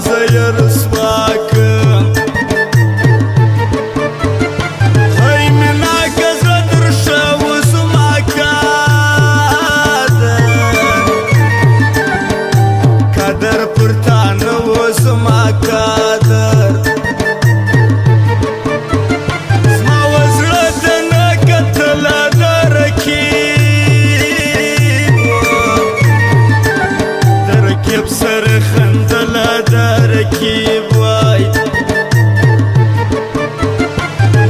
زه یې رسوا کړم هی مینا که زړه درشه اوس زما قدر پر تا نه و زما قدر زما و زړه ته نه کتله د رقیب سره خندله د رقیب وای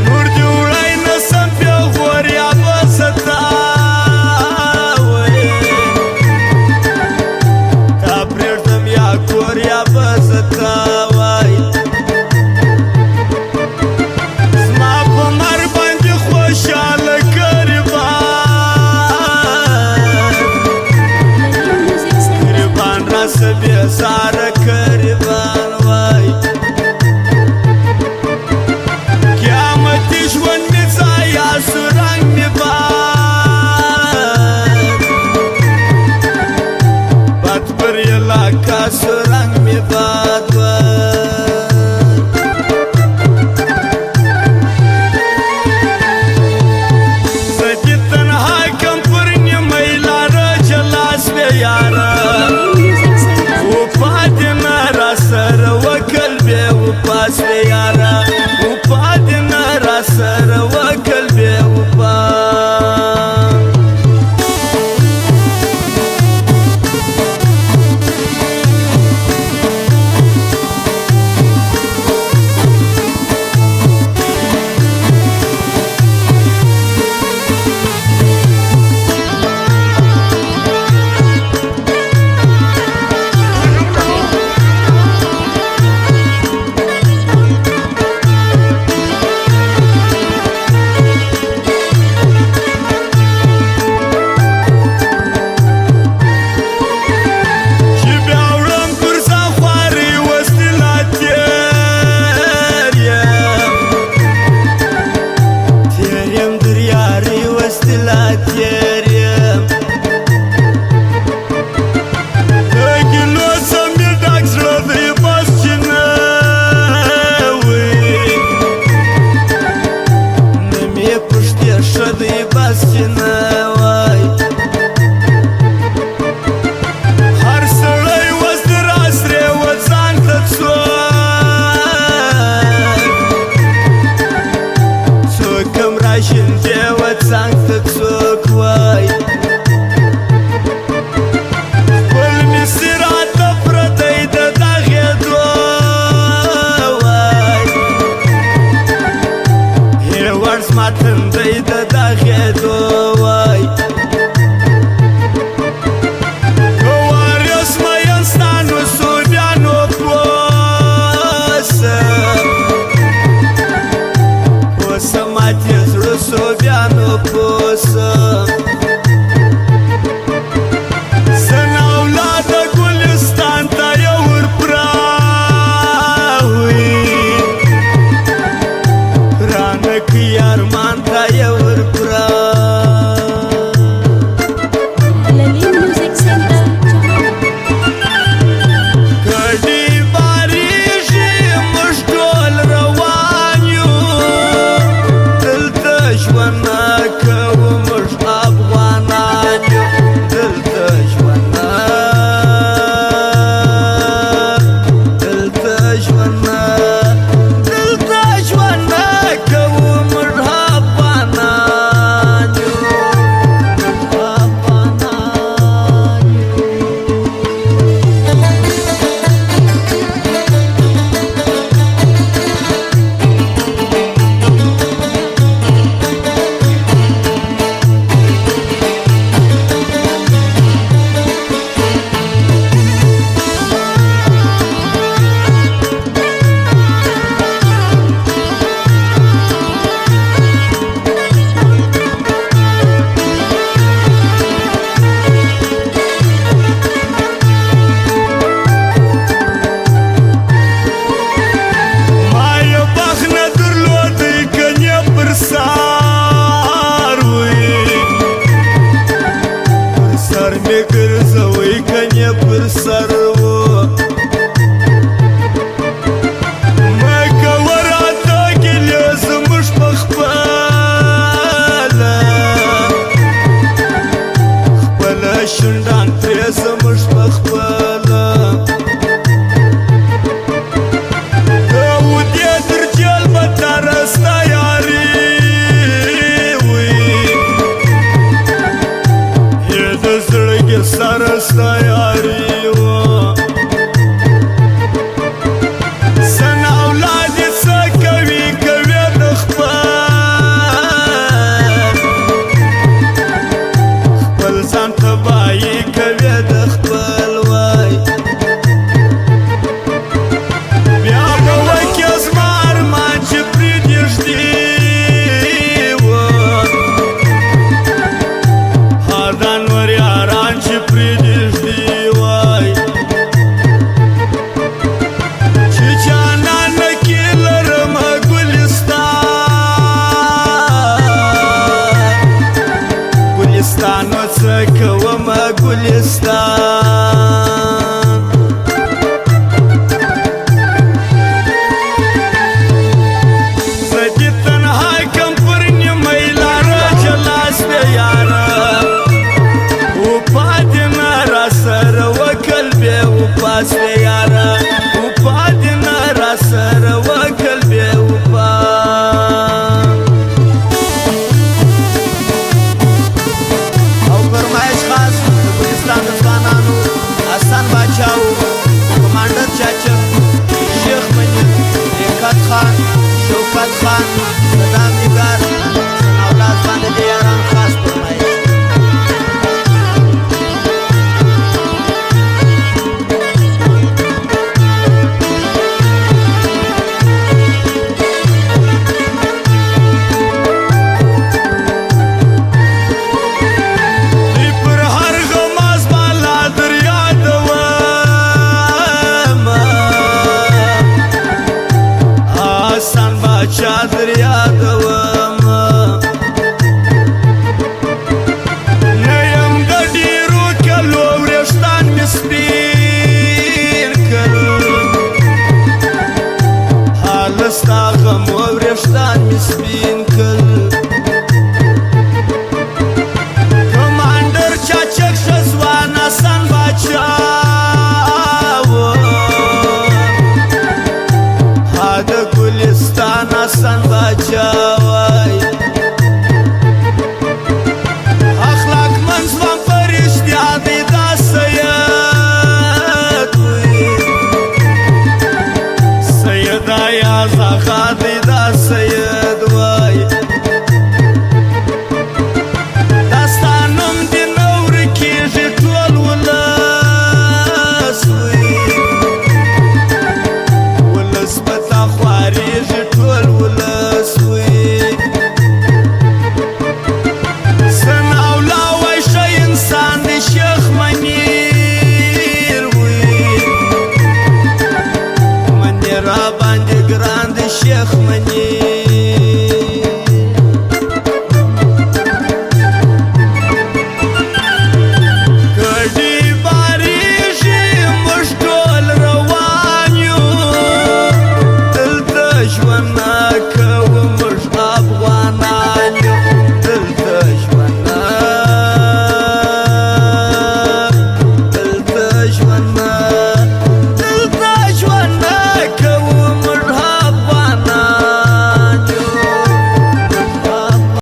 نور دې وړی نه سم بیا غوریا به زه تا وای تا پرېږدم یا کور یا به زه تا وای زما په مر باندې خوشحاله گریبان را سبی ساره گریبان وای صفت خان صدام نگار اولاد باندې د یاران خاص فرمایي چادر یادوم نیم گډیرو کلو ورشتان می سپین کړ حال ستا غم ورشتان می سپین کړ کمانډر چاچک شزوان حسن باچا حسن باچا وای اخلاق منظم پرشتیا دی دا سید وی سید آیا زاخا دی دا سید وای داستانم دی نور کیږي ټول ولس وی ولس پتا خواریږي ټول ولس وی سناولا وای ښه انسان دی شیخ منیر وی منیر را باندې ګران دی شیخ منیر